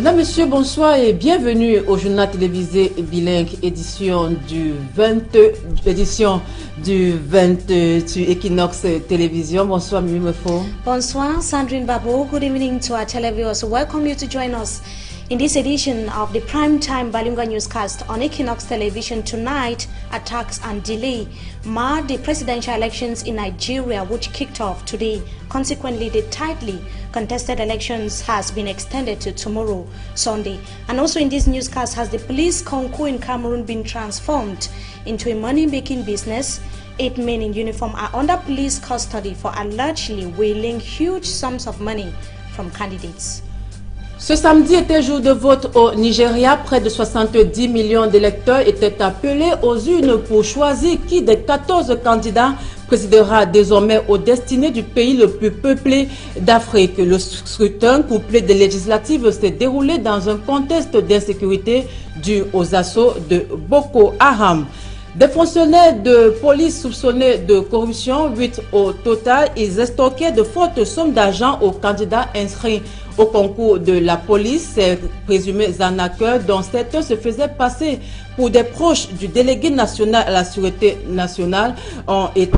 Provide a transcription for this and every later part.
Mesdames, Messieurs, bonsoir et bienvenue au journal télévisé bilingue édition du 20 sur Equinox Télévision. Bonsoir, Mimi Mefo. Bonsoir, Sandrine Babo. Good evening to our televiewers. Welcome you to join us in this edition of the primetime Balunga newscast on Equinox Television. Tonight, attacks and delay marred the presidential elections in Nigeria, which kicked off today. Consequently, the tightly contested elections has been extended to tomorrow, Sunday. And also in this newscast, has the police concours in Cameroon been transformed into a money-making business? 8 men in uniform are under police custody for allegedly wheeling huge sums of money from candidates. Ce samedi était jour de vote au Nigeria. Près de 70 millions d'électeurs étaient appelés aux urnes pour choisir qui des 14 candidats présidera désormais aux destinées du pays le plus peuplé d'Afrique. Le scrutin couplé des législatives s'est déroulé dans un contexte d'insécurité dû aux assauts de Boko Haram. Des fonctionnaires de police soupçonnés de corruption, 8 au total, ils estorquaient de fortes sommes d'argent aux candidats inscrits au concours de la police. Ces présumés arnaqueurs, dont certains se faisaient passer pour des proches du délégué national à la Sûreté nationale,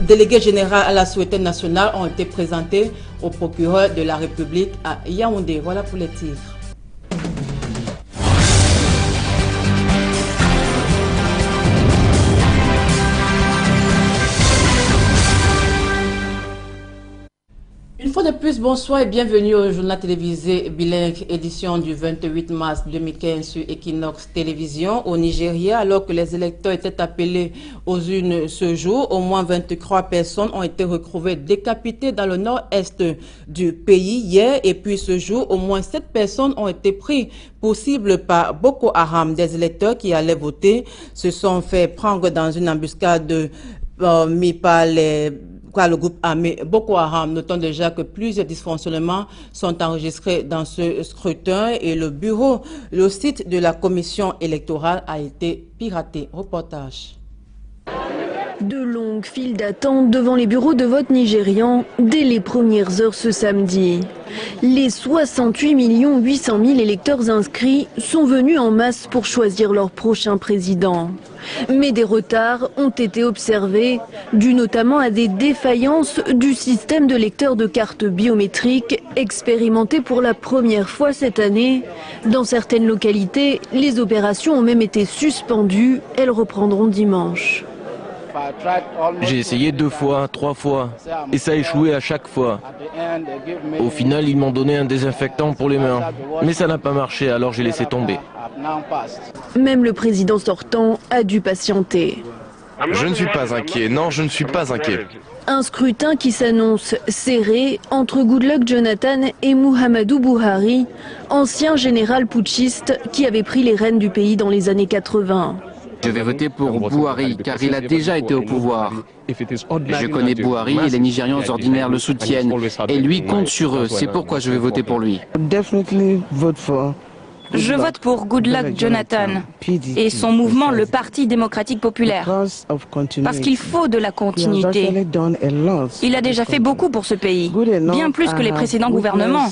délégué général à la Sûreté nationale, ont été présentés au procureur de la République à Yaoundé. Voilà pour les titres. Une fois de plus, bonsoir et bienvenue au journal télévisé bilingue édition du 28 mars 2015 sur Equinox Télévision. Au Nigeria, alors que les électeurs étaient appelés aux urnes ce jour, au moins 23 personnes ont été retrouvées décapitées dans le nord-est du pays hier. Et puis ce jour, au moins 7 personnes ont été prises pour cible par Boko Haram. Des électeurs qui allaient voter se sont fait prendre dans une embuscade mis par le groupe armé Boko Haram. Notons déjà que plusieurs dysfonctionnements sont enregistrés dans ce scrutin et le site de la commission électorale a été piraté. Reportage. De longues files d'attente devant les bureaux de vote nigérians dès les premières heures ce samedi. Les 68 800 000 électeurs inscrits sont venus en masse pour choisir leur prochain président. Mais des retards ont été observés, dus notamment à des défaillances du système de lecteur de cartes biométriques expérimenté pour la première fois cette année. Dans certaines localités, les opérations ont même été suspendues. Elles reprendront dimanche. J'ai essayé 2 fois, 3 fois, et ça a échoué à chaque fois. Au final, ils m'ont donné un désinfectant pour les mains, mais ça n'a pas marché, alors j'ai laissé tomber. Même le président sortant a dû patienter. Je ne suis pas inquiet, non, je ne suis pas inquiet. Un scrutin qui s'annonce serré entre Goodluck Jonathan et Muhammadu Buhari, ancien général putschiste qui avait pris les rênes du pays dans les années 80. Je vais voter pour Buhari car il a déjà été au pouvoir. Je connais Buhari et les Nigérians ordinaires le soutiennent et lui compte sur eux, c'est pourquoi je vais voter pour lui. Je vote pour Goodluck Jonathan et son mouvement, le Parti démocratique populaire, parce qu'il faut de la continuité. Il a déjà fait beaucoup pour ce pays, bien plus que les précédents gouvernements.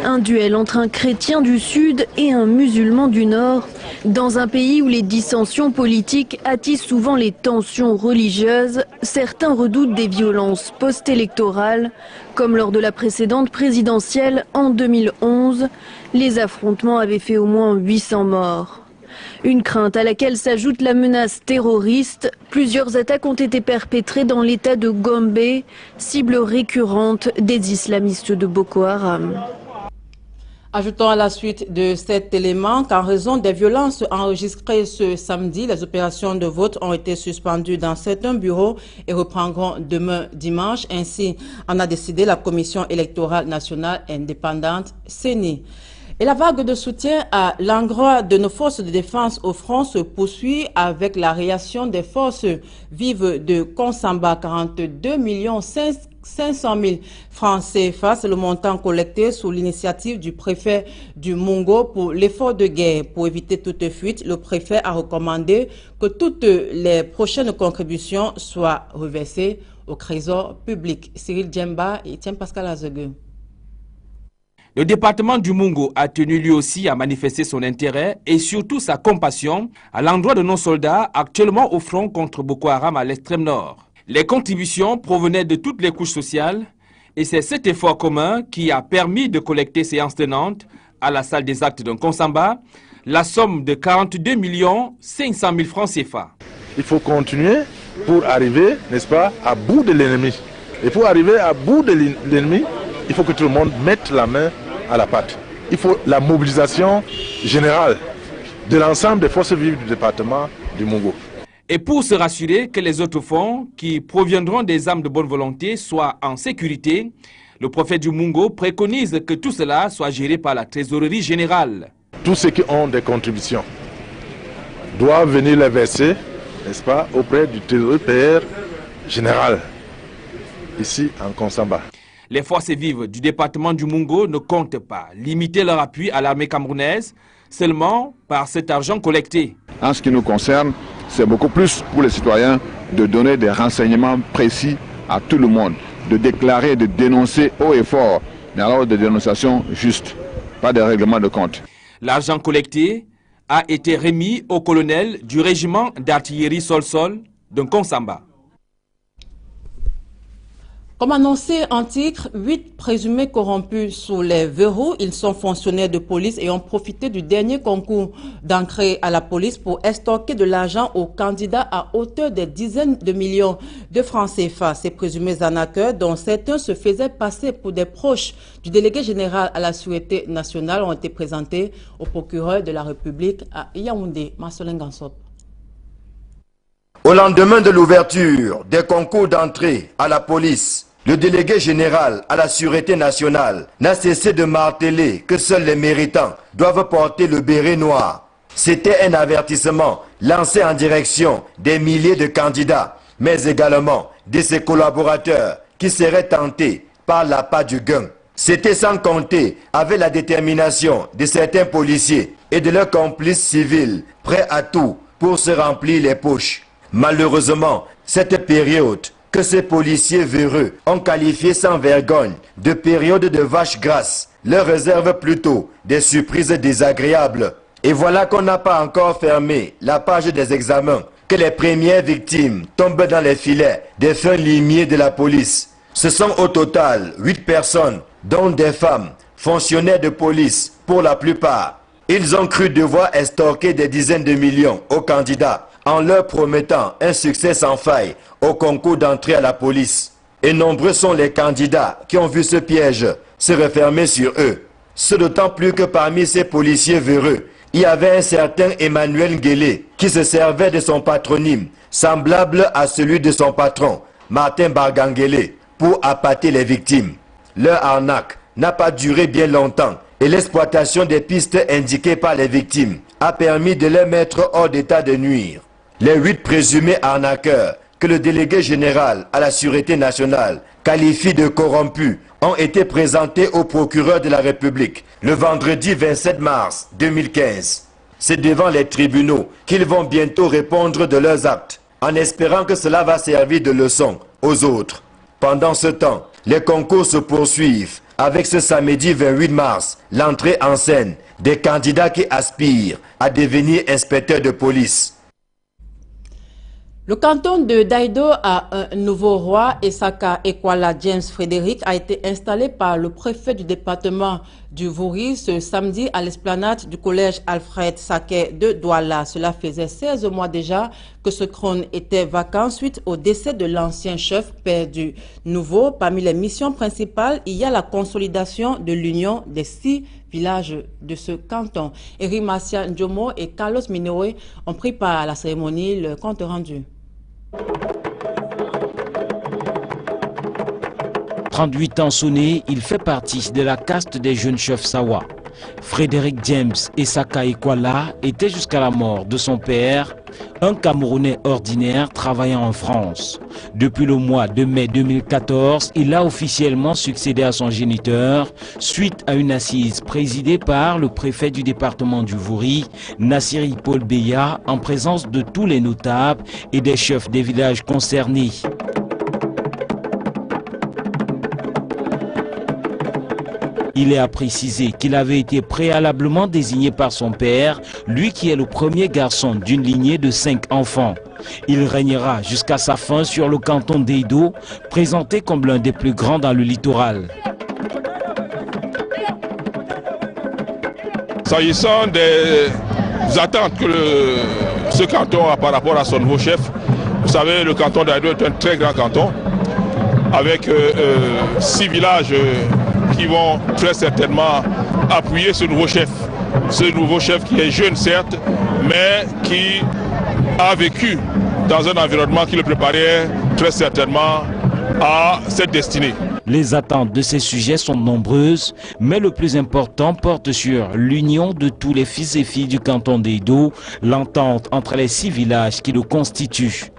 Un duel entre un chrétien du Sud et un musulman du Nord, dans un pays où les dissensions politiques attisent souvent les tensions religieuses. Certains redoutent des violences post-électorales, comme lors de la précédente présidentielle en 2011. Les affrontements avaient fait au moins 800 morts. Une crainte à laquelle s'ajoute la menace terroriste. Plusieurs attaques ont été perpétrées dans l'état de Gombe, cible récurrente des islamistes de Boko Haram. Ajoutons à la suite de cet élément qu'en raison des violences enregistrées ce samedi, les opérations de vote ont été suspendues dans certains bureaux et reprendront demain dimanche. Ainsi en a décidé la Commission électorale nationale indépendante, CENI. Et la vague de soutien à l'endroit de nos forces de défense au front se poursuit avec la réaction des forces vives de Konsamba, 42 500 000 francs CFA. C'est le montant collecté sous l'initiative du préfet du Mungo pour l'effort de guerre. Pour éviter toute fuite, le préfet a recommandé que toutes les prochaines contributions soient reversées au trésor public. Cyril Djemba et Etienne Pascal Azegue. Le département du Mungo a tenu lui aussi à manifester son intérêt et surtout sa compassion à l'endroit de nos soldats actuellement au front contre Boko Haram à l'extrême nord. Les contributions provenaient de toutes les couches sociales et c'est cet effort commun qui a permis de collecter séance tenante à la salle des actes d'un Konsamba la somme de 42 500 000 francs CFA. Il faut continuer pour arriver, n'est-ce pas, à bout de l'ennemi. Et pour arriver à bout de l'ennemi, il faut que tout le monde mette la main à la pâte. Il faut la mobilisation générale de l'ensemble des forces vives du département du Mungo. Et pour se rassurer que les autres fonds qui proviendront des âmes de bonne volonté soient en sécurité, le prophète du Mungo préconise que tout cela soit géré par la trésorerie générale. Tous ceux qui ont des contributions doivent venir les verser, n'est-ce pas, auprès du trésorier général, ici en Konsamba. Les forces vives du département du Mungo ne comptent pas limiter leur appui à l'armée camerounaise seulement par cet argent collecté. En ce qui nous concerne, c'est beaucoup plus pour les citoyens de donner des renseignements précis à tout le monde, de déclarer, de dénoncer haut et fort, mais alors des dénonciations justes, pas des règlements de compte. L'argent collecté a été remis au colonel du régiment d'artillerie sol-sol de Konsamba. Comme annoncé en titre, 8 présumés corrompus sous les verrous. Ils sont fonctionnaires de police et ont profité du dernier concours d'entrée à la police pour estorquer de l'argent aux candidats à hauteur de dizaines de millions de francs CFA. Ces présumés arnaqueurs, dont certains se faisaient passer pour des proches du délégué général à la Sûreté nationale, ont été présentés au procureur de la République à Yaoundé. Marcelin Gansop. Au lendemain de l'ouverture des concours d'entrée à la police, le délégué général à la Sûreté nationale n'a cessé de marteler que seuls les méritants doivent porter le béret noir. C'était un avertissement lancé en direction des milliers de candidats, mais également de ses collaborateurs qui seraient tentés par l'appât du gain. C'était sans compter avec la détermination de certains policiers et de leurs complices civils, prêts à tout pour se remplir les poches. Malheureusement, cette période que ces policiers véreux ont qualifiée sans vergogne de période de vache grasse leur réserve plutôt des surprises désagréables. Et voilà qu'on n'a pas encore fermé la page des examens, que les premières victimes tombent dans les filets des fins limiers de la police. Ce sont au total 8 personnes, dont des femmes, fonctionnaires de police pour la plupart. Ils ont cru devoir estorquer des dizaines de millions aux candidats en leur promettant un succès sans faille au concours d'entrée à la police. Et nombreux sont les candidats qui ont vu ce piège se refermer sur eux. Ce d'autant plus que parmi ces policiers véreux, il y avait un certain Emmanuel Nguélé qui se servait de son patronyme, semblable à celui de son patron, Martin Barganguélé, pour appâter les victimes. Leur arnaque n'a pas duré bien longtemps et l'exploitation des pistes indiquées par les victimes a permis de les mettre hors d'état de nuire. Les 8 présumés arnaqueurs que le délégué général à la Sûreté nationale qualifie de corrompus ont été présentés au procureur de la République le vendredi 27 mars 2015. C'est devant les tribunaux qu'ils vont bientôt répondre de leurs actes, en espérant que cela va servir de leçon aux autres. Pendant ce temps, les concours se poursuivent avec ce samedi 28 mars, l'entrée en scène des candidats qui aspirent à devenir inspecteurs de police. Le canton de Daido a un nouveau roi. Esaka Ekwala James Frédéric a été installé par le préfet du département du Vouri ce samedi à l'esplanade du collège Alfred Saquet de Douala. Cela faisait 16 mois déjà que ce trône était vacant suite au décès de l'ancien chef père du nouveau. Parmi les missions principales, il y a la consolidation de l'union des 6 villages de ce canton. Eri Massia Ndjomo et Carlos Minoé ont pris part à la cérémonie. Le compte rendu. 38 ans sonnés, il fait partie de la caste des jeunes chefs Sawa. Frédéric James Esaka Ekwala était jusqu'à la mort de son père, un Camerounais ordinaire travaillant en France. Depuis le mois de mai 2014, il a officiellement succédé à son géniteur suite à une assise présidée par le préfet du département du Vouri, Nassiri Paul Beya, en présence de tous les notables et des chefs des villages concernés. Il est à préciser qu'il avait été préalablement désigné par son père, lui qui est le premier garçon d'une lignée de 5 enfants. Il régnera jusqu'à sa fin sur le canton d'Edo, présenté comme l'un des plus grands dans le littoral. S'agissant des attentes que ce canton a par rapport à son nouveau chef, vous savez, le canton d'Edo est un très grand canton, avec 6 villages qui vont très certainement appuyer ce nouveau chef. Ce nouveau chef qui est jeune certes, mais qui a vécu dans un environnement qui le préparait très certainement à cette destinée. Les attentes de ces sujets sont nombreuses, mais le plus important porte sur l'union de tous les fils et filles du canton d'Edo, l'entente entre les 6 villages qui le constituent.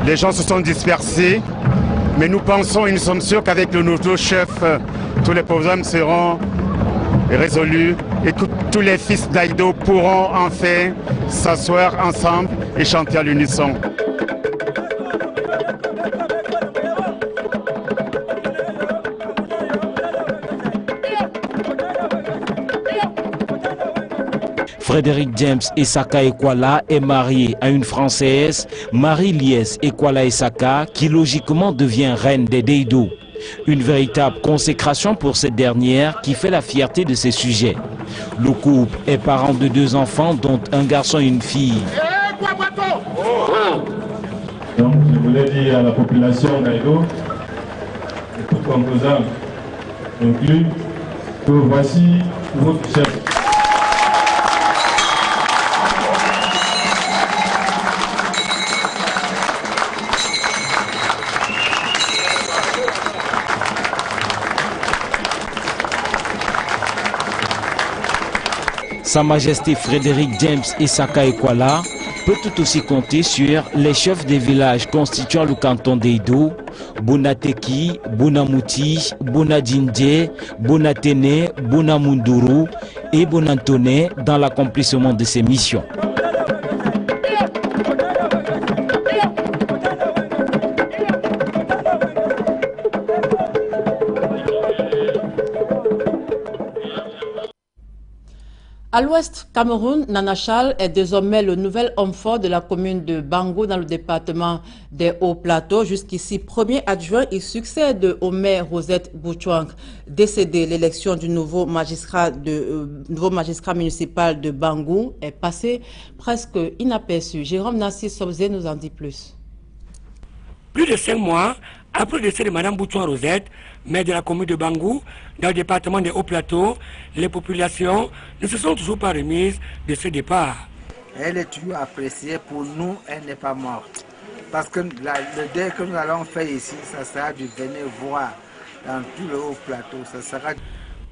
Les gens se sont dispersés, mais nous pensons et nous sommes sûrs qu'avec le nouveau chef, tous les problèmes seront résolus et tous les fils d'Edo pourront enfin s'asseoir ensemble et chanter à l'unisson. Frédéric James Essaka Ekwala est marié à une Française, Marie-Liès Ekwala Essaka, qui logiquement devient reine des Deido. Une véritable consécration pour cette dernière qui fait la fierté de ses sujets. Le couple est parent de 2 enfants, dont un garçon et une fille. Donc je voulais dire à la population d'Edo, et toutes composantes inclus, que voici votre chef. Sa Majesté Frédéric James Essaka Ekwala peut tout aussi compter sur les chefs des villages constituant le canton d'Edo, Bonateki, Bonamouti, Bonadindje, Bonatene, Bonamunduru et Bonantone dans l'accomplissement de ses missions. À l'ouest, Cameroun, Nana Chal est désormais le nouvel homme fort de la commune de Bango dans le département des Hauts-Plateaux. Jusqu'ici, premier adjoint, il succède au maire Rosette Bouchouang. Décédé, l'élection du nouveau magistrat municipal de Bango est passée presque inaperçue. Jérôme Nassi Sobzé nous en dit plus. Plus de 5 mois après le décès de Mme Bouchouang Rosette, maire de la commune de Bango, dans le département des Hauts-Plateaux, les populations ne se sont toujours pas remises de ce départ. Elle est toujours appréciée. Pour nous, elle n'est pas morte. Parce que le deuil que nous allons faire ici, ça sera de venir voir dans tout le Haut-Plateau.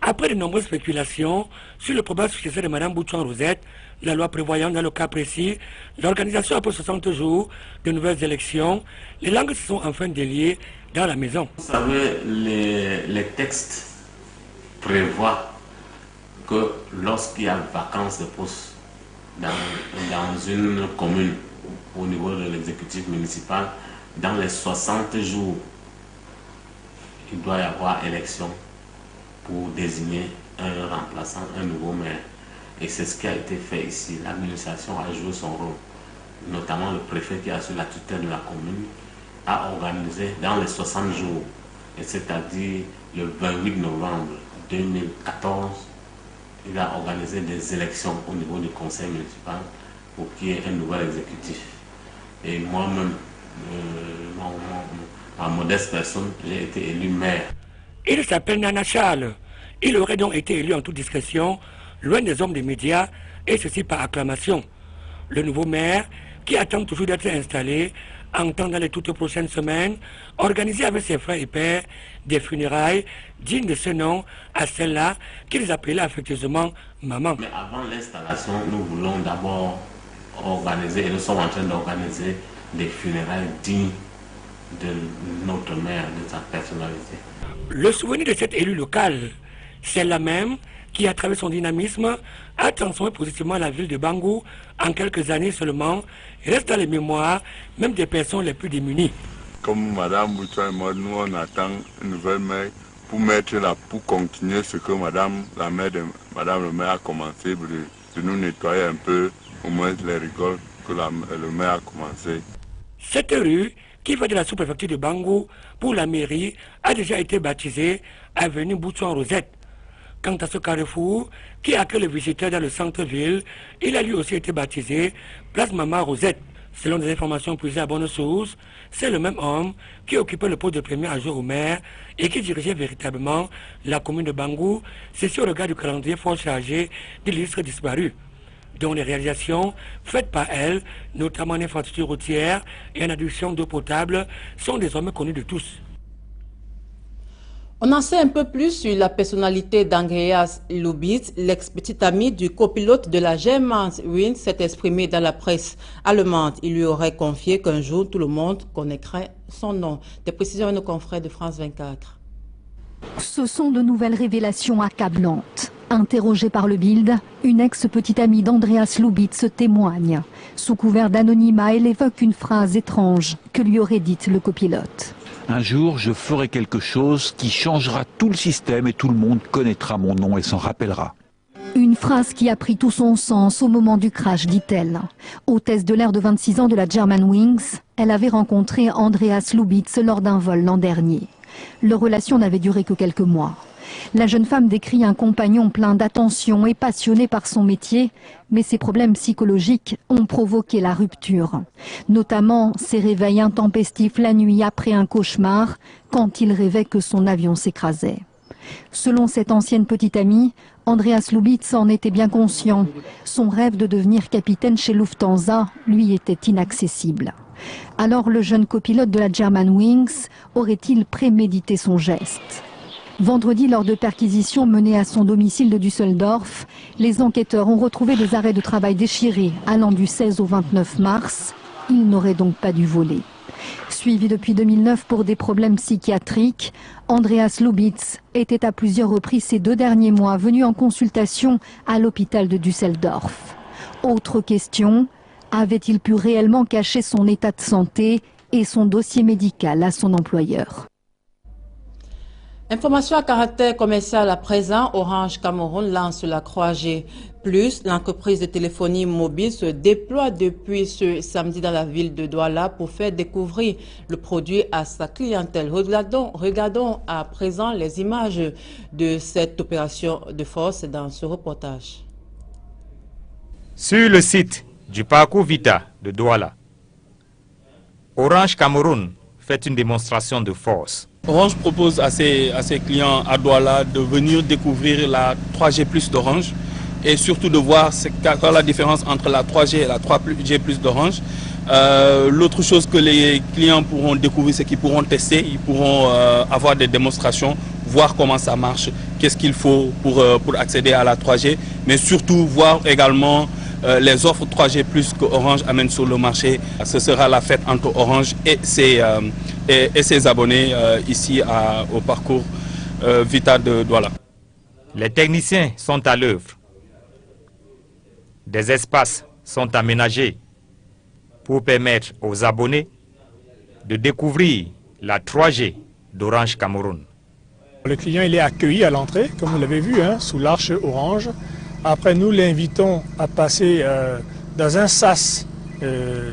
Après de nombreuses spéculations sur le probable successeur de Mme Bouchouang Rosette, la loi prévoyant dans le cas précis l'organisation après 60 jours de nouvelles élections, les langues se sont enfin déliées dans la maison. Vous savez, les textes prévoient que lorsqu'il y a vacances de poste dans une commune au niveau de l'exécutif municipal, dans les 60 jours, il doit y avoir élection pour désigner un remplaçant, un nouveau maire. Et c'est ce qui a été fait ici. L'administration a joué son rôle. Notamment le préfet qui a sur la tutelle de la commune a organisé dans les 60 jours, c'est-à-dire le 28 novembre 2014, il a organisé des élections au niveau du conseil municipal pour qu'il y ait un nouvel exécutif. Et moi-même, en modeste personne, j'ai été élu maire. Il s'appelle Nana Chal. Il aurait donc été élu en toute discrétion, loin des hommes des médias, et ceci par acclamation. Le nouveau maire, qui attend toujours d'être installé, entend dans les toutes prochaines semaines organiser avec ses frères et pères des funérailles dignes de ce nom à celle-là qu'ils appelaient affectueusement maman. Mais avant l'installation, nous voulons d'abord organiser, et nous sommes en train d'organiser des funérailles dignes de notre mère, de sa personnalité. Le souvenir de cet élu local, c'est la même qui, à travers son dynamisme, a transformé positivement la ville de Bango en quelques années seulement, et reste dans les mémoires même des personnes les plus démunies. comme Madame Boutoua et moi, nous on attend une nouvelle maire pour mettre là, pour continuer ce que Madame le maire a commencé, de nous nettoyer un peu, au moins les rigoles que le maire a commencé. Cette rue, qui va de la sous-préfecture de Bangou pour la mairie, a déjà été baptisée avenue Boutouan-Rosette. Quant à ce carrefour, qui accueille les visiteurs dans le centre-ville, il a lui aussi été baptisé Place Mama Rosette. Selon des informations puisées à bonne source, c'est le même homme qui occupait le poste de premier adjoint au maire et qui dirigeait véritablement la commune de Bangou. C'est sur le regard du calendrier fort chargé des listes disparues, dont les réalisations faites par elle, notamment en infrastructure routière et en adduction d'eau potable, sont désormais connues de tous. On en sait un peu plus sur la personnalité d'Andreas Lubitz, l'ex-petit ami du copilote de la Germanwings s'est exprimé dans la presse allemande. Il lui aurait confié qu'un jour tout le monde connaîtrait son nom. Des précisions à nos confrères de France 24. Ce sont de nouvelles révélations accablantes. Interrogée par le Bild, une ex-petite amie d'Andreas Lubitz témoigne. Sous couvert d'anonymat, elle évoque une phrase étrange que lui aurait dite le copilote. Un jour, je ferai quelque chose qui changera tout le système et tout le monde connaîtra mon nom et s'en rappellera. Une phrase qui a pris tout son sens au moment du crash, dit-elle. Hôtesse de l'air de 26 ans de la Germanwings, elle avait rencontré Andreas Lubitz lors d'un vol l'an dernier. Leur relation n'avait duré que quelques mois. La jeune femme décrit un compagnon plein d'attention et passionné par son métier, mais ses problèmes psychologiques ont provoqué la rupture. Notamment ses réveils intempestifs la nuit après un cauchemar, quand il rêvait que son avion s'écrasait. Selon cette ancienne petite amie, Andreas Lubitz en était bien conscient. Son rêve de devenir capitaine chez Lufthansa lui était inaccessible. Alors le jeune copilote de la Germanwings aurait-il prémédité son geste ? Vendredi, lors de perquisitions menées à son domicile de Düsseldorf, les enquêteurs ont retrouvé des arrêts de travail déchirés allant du 16 au 29 mars. Il n'aurait donc pas dû voler. Suivi depuis 2009 pour des problèmes psychiatriques, Andreas Lubitz était à plusieurs reprises ces 2 derniers mois venu en consultation à l'hôpital de Düsseldorf. Autre question, avait-il pu réellement cacher son état de santé et son dossier médical à son employeur ? Information à caractère commercial à présent, Orange Cameroun lance la 3G+. L'entreprise de téléphonie mobile se déploie depuis ce samedi dans la ville de Douala pour faire découvrir le produit à sa clientèle. Regardons à présent les images de cette opération de force dans ce reportage. Sur le site du parcours Vita de Douala, Orange Cameroun fait une démonstration de force. Orange propose à ses clients à Douala de venir découvrir la 3G+ d'Orange et surtout de voir quelle est la différence entre la 3G et la 3G+ d'Orange. L'autre chose que les clients pourront découvrir, c'est qu'ils pourront tester, ils pourront avoir des démonstrations, voir comment ça marche, qu'est-ce qu'il faut pour accéder à la 3G, mais surtout voir également les offres 3G+ que Orange amène sur le marché. Ce sera la fête entre Orange et ses abonnés ici au parcours Vita de Douala. Les techniciens sont à l'œuvre. Des espaces sont aménagés pour permettre aux abonnés de découvrir la 3G d'Orange Cameroun. Le client il est accueilli à l'entrée, comme vous l'avez vu, sous l'arche Orange. Après, nous l'invitons à passer dans un sas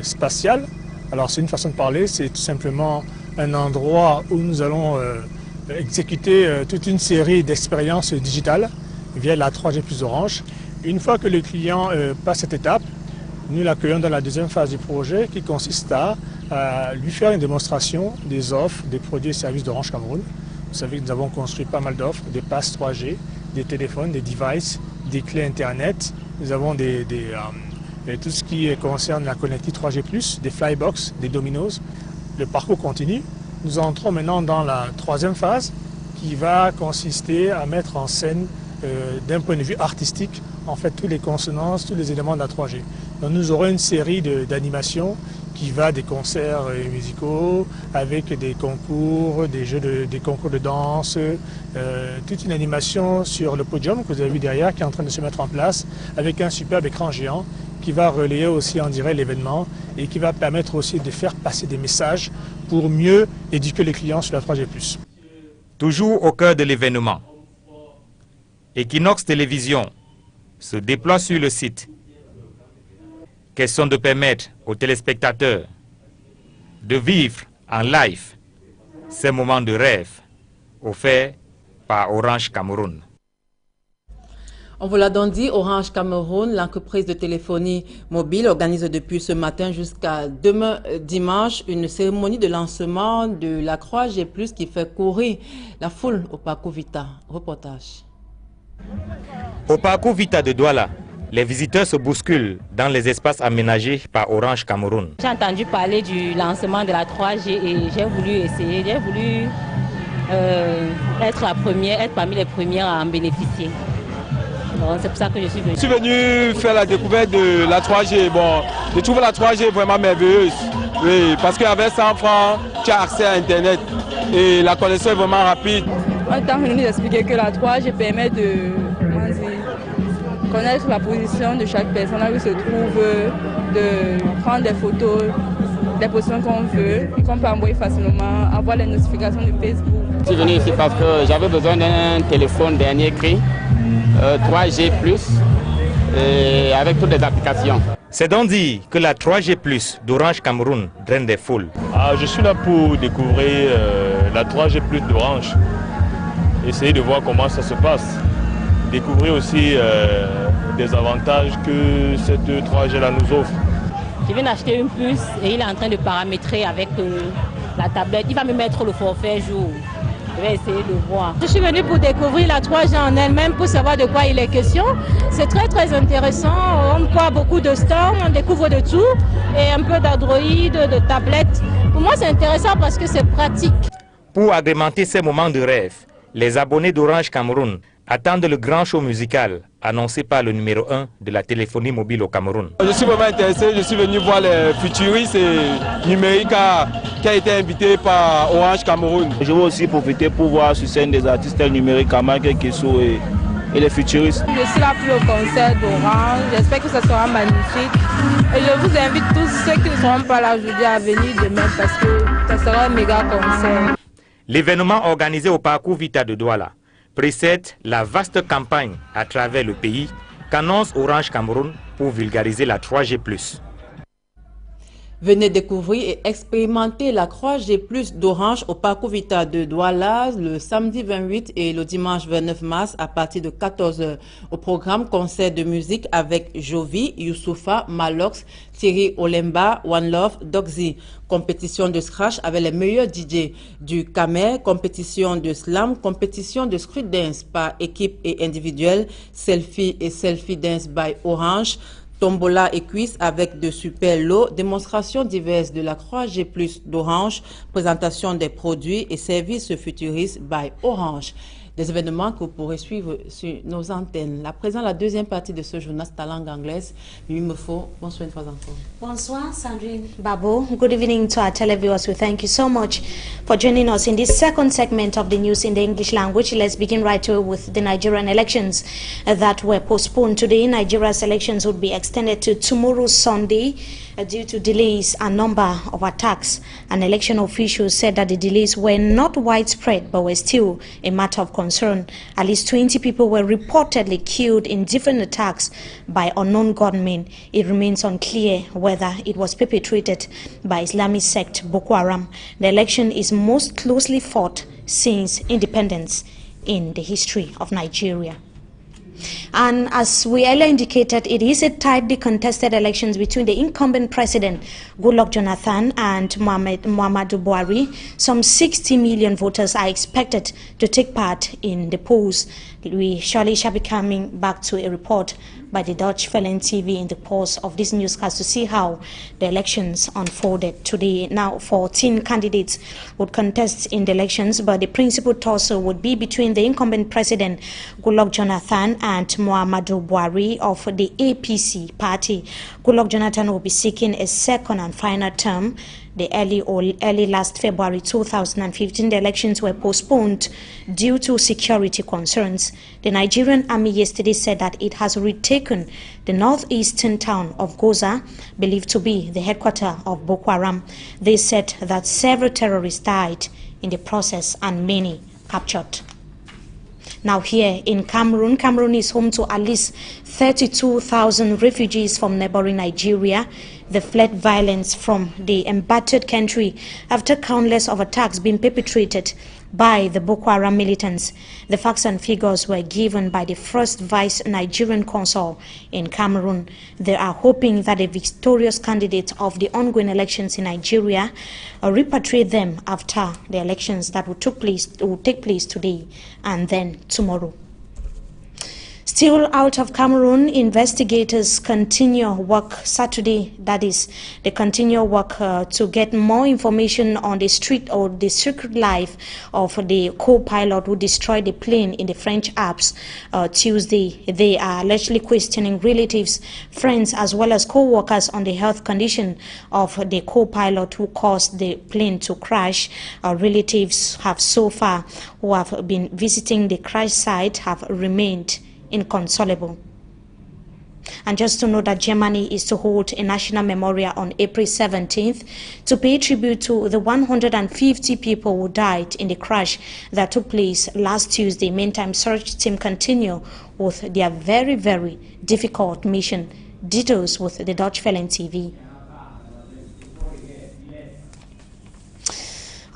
spatial. Alors, c'est une façon de parler, c'est tout simplement un endroit où nous allons exécuter toute une série d'expériences digitales via la 3G+ Orange. Une fois que le client passe cette étape, nous l'accueillons dans la deuxième phase du projet qui consiste à lui faire une démonstration des offres, des produits et services d'Orange Cameroun. Vous savez que nous avons construit pas mal d'offres, des passes 3G, des téléphones, des devices, des clés Internet. Nous avons tout ce qui concerne la connectivité 3G+, des flybox, des dominos. Le parcours continue. Nous entrons maintenant dans la troisième phase qui va consister à mettre en scène d'un point de vue artistique en fait toutes les consonances, tous les éléments de la 3G. Donc nous aurons une série d'animations qui va des concerts musicaux avec des concours, des concours de danse, toute une animation sur le podium que vous avez vu derrière qui est en train de se mettre en place avec un superbe écran géant qui va relayer aussi en direct l'événement et qui va permettre aussi de faire passer des messages pour mieux éduquer les clients sur la 3G+. Toujours au cœur de l'événement, Equinox Télévision se déploie sur le site. Question de permettre aux téléspectateurs de vivre en live ces moments de rêve offerts par Orange Cameroun. On vous l'a donc dit, Orange Cameroun, l'entreprise de téléphonie mobile, organise depuis ce matin jusqu'à demain dimanche une cérémonie de lancement de la 3G+, qui fait courir la foule au parcours Vita. Reportage. Au parcours Vita de Douala, les visiteurs se bousculent dans les espaces aménagés par Orange Cameroun. J'ai entendu parler du lancement de la 3G et j'ai voulu essayer, j'ai voulu être parmi les premières à en bénéficier. C'est pour ça que je suis venu. Je suis venu faire la découverte de la 3G. Bon, je trouve la 3G vraiment merveilleuse. Oui, parce qu'avec 100 francs, tu as accès à Internet et la connexion est vraiment rapide. On est venu nous expliquer que la 3G permet de connaître la position de chaque personne là où il se trouve, de prendre des photos, des positions qu'on veut et qu'on peut envoyer facilement, avoir les notifications de Facebook. Je suis venu ici parce que j'avais besoin d'un téléphone dernier cri, 3G+, et avec toutes les applications. C'est donc dit que la 3G+ d'Orange Cameroun draine des foules. Je suis là pour découvrir la 3G+ d'Orange, essayer de voir comment ça se passe, découvrir aussi des avantages que cette 3G-là nous offre. Je viens d'acheter une puce et il est en train de paramétrer avec la tablette. Il va me mettre le forfait jour. Je vais essayer de voir. Je suis venue pour découvrir la 3G en elle-même, pour savoir de quoi il est question. C'est très intéressant. On voit beaucoup de stands, on découvre de tout. Et un peu d'Android, de tablettes. Pour moi, c'est intéressant parce que c'est pratique. Pour agrémenter ces moments de rêve, les abonnés d'Orange Cameroun attendent le grand show musical annoncé par le numéro 1 de la téléphonie mobile au Cameroun. Je suis vraiment intéressé, je suis venu voir les futuristes numériques qui a été invité par Orange Cameroun. Je veux aussi profiter pour voir sur scène des artistes numériques comme Michael Kesso et les futuristes. Je suis là pour le concert d'Orange, j'espère que ça sera magnifique. Et je vous invite tous ceux qui ne seront pas là aujourd'hui à venir demain parce que ça sera un méga concert. L'événement organisé au parcours Vita de Douala précède la vaste campagne à travers le pays qu'annonce Orange Cameroun pour vulgariser la 3G+. Venez découvrir et expérimenter la 3G+ d'Orange au parcours Vita de Douala le samedi 28 et le dimanche 29 mars à partir de 14 h. Au programme, concert de musique avec Jovi, Youssoufa, Malox, Thierry Olemba, One Love, Doxy. Compétition de scratch avec les meilleurs DJ du Camer, compétition de slam, compétition de street dance par équipe et individuelle, selfie et selfie dance by Orange, tombola et quiz avec de super lots, démonstrations diverses de la 3G+ d'Orange, présentation des produits et services futuristes by Orange. Des événements que vous pourrez suivre sur nos antennes. À présent, la deuxième partie de ce journal, c'est la langue anglaise. Mimi Mefo, bonsoir une fois encore. Bonsoir, Sandrine Babo. Good evening to our televiewers. We thank you so much for joining us in this second segment of the news in the English language. Let's begin right away with the Nigerian elections that were postponed today. Nigeria's elections would be extended to tomorrow, Sunday, due to delays and number of attacks. An election official said that the delays were not widespread but were still a matter of concern. At least 20 people were reportedly killed in different attacks by unknown gunmen. It remains unclear whether it was perpetrated by Islamic sect Boko Haram. The election is most closely fought since independence in the history of Nigeria. And as we earlier indicated, it is a tightly contested elections between the incumbent president, Goodluck Jonathan, and Muhammadu Buhari. Some 60 million voters are expected to take part in the polls. We surely shall be coming back to a report by the Dutch Velen TV in the course of this newscast to see how the elections unfolded today. Now, 14 candidates would contest in the elections, but the principal tussle would be between the incumbent president, Goodluck Jonathan, and Muhammadu Buhari of the APC party. Goodluck Jonathan will be seeking a second and final term. The early last February 2015, the elections were postponed due to security concerns. The Nigerian army yesterday said that it has retaken the northeastern town of Goza, believed to be the headquarters of Boko Haram. They said that several terrorists died in the process and many captured. Now here in Cameroon, Cameroon is home to at least 32,000 refugees from neighboring Nigeria. They fled violence from the embattled country after countless of attacks being perpetrated by the Boko Haram militants. The facts and figures were given by the first vice Nigerian consul in Cameroon. They are hoping that the victorious candidate of the ongoing elections in Nigeria repatriate them after the elections that will take place today and then tomorrow. Still out of Cameroon, investigators continue work Saturday, that is, they continue work to get more information on the secret life of the co-pilot who destroyed the plane in the French Alps Tuesday. They are allegedly questioning relatives, friends, as well as co-workers on the health condition of the co-pilot who caused the plane to crash. Relatives have so far who have been visiting the crash site have remained inconsolable. And just to know that Germany is to hold a national memorial on April 17th to pay tribute to the 150 people who died in the crash that took place last Tuesday. Meantime, search team continue with their very, very difficult mission. Details with the Dutch Welle TV.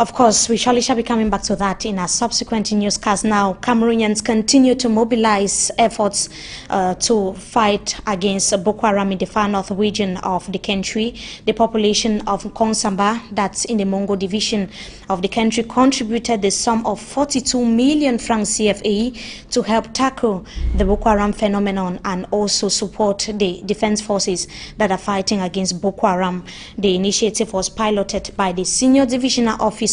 Of course, we shall be coming back to that in our subsequent newscast. Now, Cameroonians continue to mobilize efforts to fight against Boko Haram in the far north region of the country. The population of Konsamba, that's in the Mongo division of the country, contributed the sum of 42 million francs CFA to help tackle the Boko Haram phenomenon and also support the defense forces that are fighting against Boko Haram. The initiative was piloted by the senior divisional officer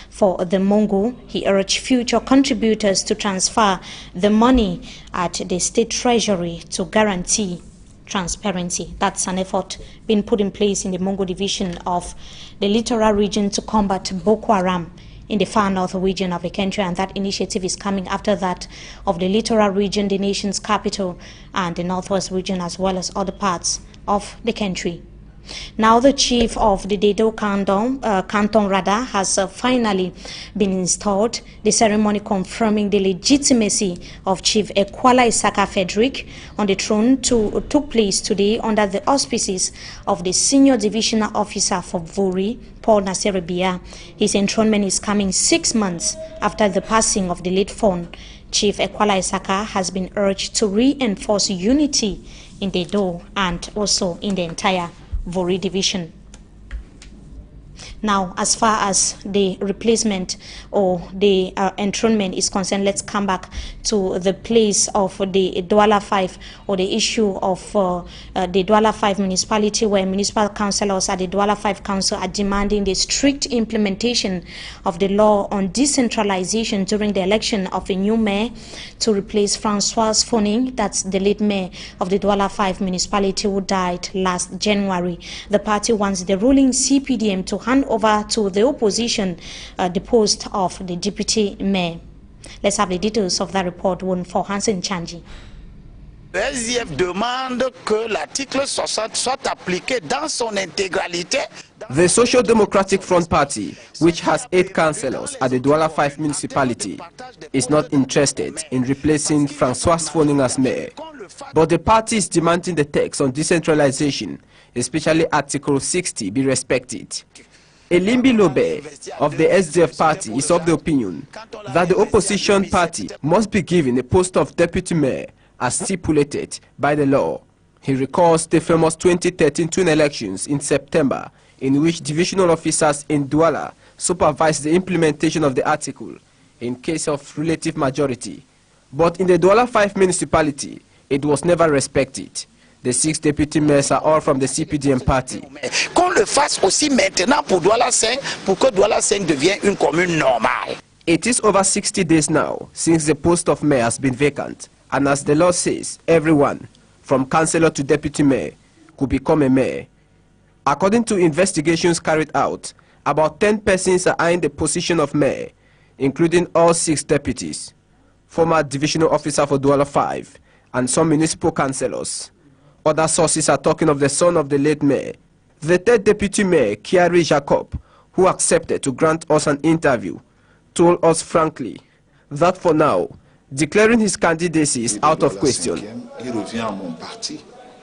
for the Mongo. He urged future contributors to transfer the money at the state treasury to guarantee transparency. That's an effort being put in place in the Mongo division of the littoral region to combat Boko Haram in the far north region of the country, and that initiative is coming after that of the littoral region, the nation's capital, and the northwest region, as well as other parts of the country. Now the chief of the Dedo Canton has finally been installed. The ceremony confirming the legitimacy of Chief Ekwala Isaka Frederick on the throne took place today under the auspices of the senior divisional officer for Vori, Paul Nasser Bia. His enthronement is coming 6 months after the passing of the late Fon. Chief Ekwala Isaka has been urged to reinforce unity in Dedo and also in the entire Vori division. Now, as far as the replacement or the enthronement is concerned, let's come back to the place of the Douala 5 or the issue of the Douala 5 municipality, where municipal councillors at the Douala 5 council are demanding the strict implementation of the law on decentralization during the election of a new mayor to replace Francois Foning, that's the late mayor of the Douala 5 municipality who died last January. The party wants the ruling CPDM to hand over to the opposition the post of the deputy mayor. Let's have the details of that report won for Hansen Chanji. Le SDF demande que l'article 60 soit appliqué dans son intégralité. The Social Democratic Front Party, which has 8 councillors at the Douala 5 municipality, is not interested in replacing Francois Foning as mayor. But the party is demanding the text on decentralization, especially Article 60, be respected. Elimbi Lobe of the SDF party is of the opinion that the opposition party must be given a post of deputy mayor as stipulated by the law. He recalls the famous 2013 twin elections in September, in which divisional officers in Douala supervised the implementation of the article in case of relative majority. But in the Douala 5 municipality, it was never respected. The 6 deputy mayors are all from the CPDM party. Qu'on le fasse aussi maintenant pour Douala 5, pour que Douala 5 devienne une commune normale. It is over 60 days now since the post of mayor has been vacant And as the law says, everyone, from councillor to deputy mayor, could become a mayor. According to investigations carried out, about 10 persons are in the position of mayor, including all 6 deputies, former divisional officer for Douala 5, and some municipal councillors. Other sources are talking of the son of the late mayor. The 3rd deputy mayor, Kiari Jacob, who accepted to grant us an interview, told us frankly that for now, declaring his candidacy is out of question. Il revient à mon parti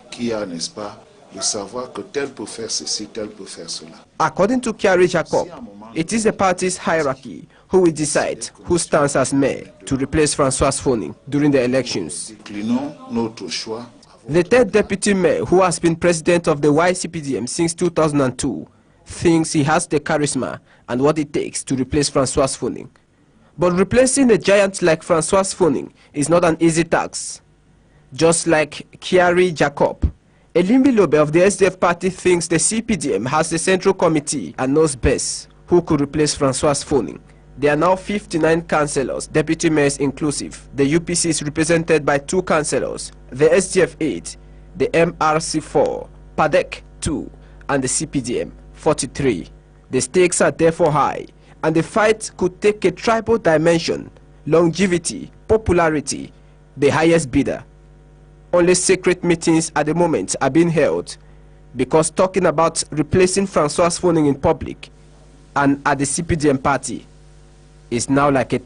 qui a, n'est-ce pas, de savoir que tel peut faire ceci, tel peut faire cela. According to Kiari Jacob, it is the party's hierarchy who will decide who stands as mayor to replace Francois Foning during the elections. The 3rd deputy mayor, who has been president of the YCPDM since 2002, thinks he has the charisma and what it takes to replace Francois Foning. But replacing a giant like Francois Foning is not an easy task. Just like Kiari Jacob, Elimbi Lobe of the SDF party thinks the CPDM has the central committee and knows best who could replace Francois Foning. There are now 59 councillors, deputy mayors inclusive. The UPC is represented by 2 councillors, the SDF 8, the MRC 4, PADEC 2, and the CPDM 43. The stakes are therefore high, and the fight could take a tribal dimension, longevity, popularity, the highest bidder. Only secret meetings at the moment are being held, because talking about replacing Francois Foning in public and at the CPDM party is now like a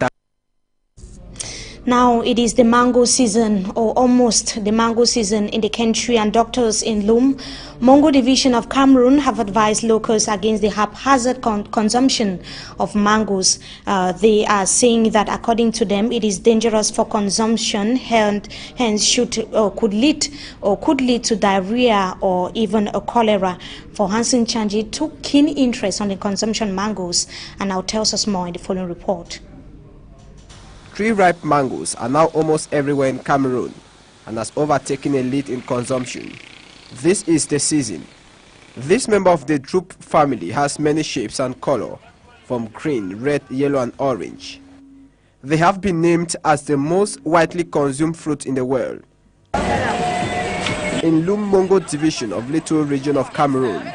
Now it is the mango season, or almost the mango season in the country, and doctors in Lum, Mongo Division of Cameroon, have advised locals against the haphazard consumption of mangoes. They are saying that according to them, it is dangerous for consumption, hence could lead to diarrhea or even a cholera. For Hansen Chanji took keen interest on the consumption of mangoes and now tells us more in the following report. Tree-ripe mangoes are now almost everywhere in Cameroon and has overtaken a lead in consumption. This is the season. This member of the drupe family has many shapes and color, from green, red, yellow and orange. They have been named as the most widely consumed fruit in the world. In Lum Mongo division of Little region of Cameroon,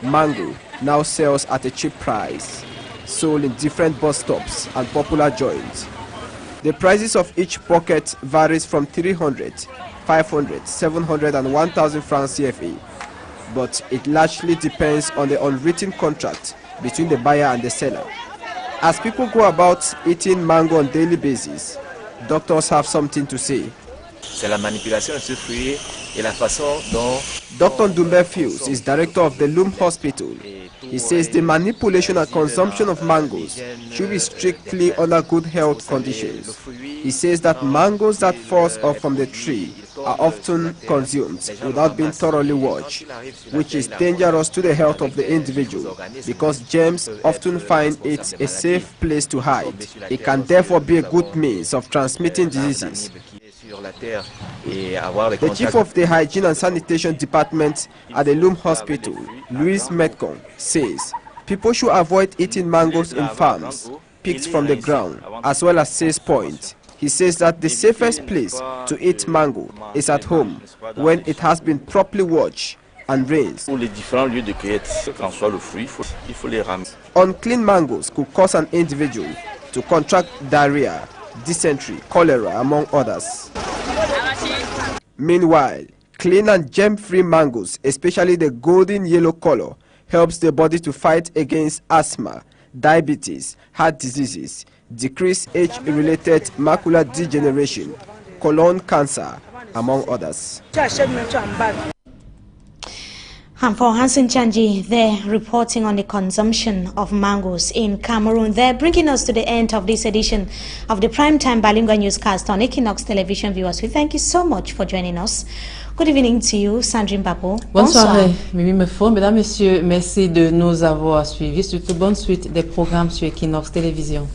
mango now sells at a cheap price, sold in different bus stops and popular joints. The prices of each pocket varies from 300, 500, 700 and 1,000 francs CFA, but it largely depends on the unwritten contract between the buyer and the seller. As people go about eating mango on a daily basis, doctors have something to say. C'est la manipulation de ce fruit et la façon dont... Dr. Ndumbe Fields is director of the Lum Hospital. He says the manipulation and consumption of mangoes should be strictly under good health conditions. He says that mangoes that fall off from the tree are often consumed without being thoroughly washed, which is dangerous to the health of the individual because germs often find it a safe place to hide. It can therefore be a good means of transmitting diseases. The chief of the Hygiene and Sanitation Department at the Lum Hospital, Louise Metcon, says people should avoid eating mangoes in farms, picked from the ground, as well as sales points. He says that the safest place to eat mango is at home when it has been properly washed and rinsed. Unclean mangoes could cause an individual to contract diarrhea, dysentery, cholera, among others. Meanwhile, clean and germ-free mangoes, especially the golden yellow color, helps the body to fight against asthma, diabetes, heart diseases, decrease age-related macular degeneration, colon cancer, among others. And for Hansen Chanji, they're reporting on the consumption of mangoes in Cameroon. They're bringing us to the end of this edition of the Primetime Bilingual Newscast on Equinox Television viewers. We thank you so much for joining us. Good evening to you, Sandrine Babo. Bonsoir, Mimi Mefo. Mesdames, Messieurs, merci de nous avoir suivis. Surtout bonne suite des programmes sur Equinox Télévision.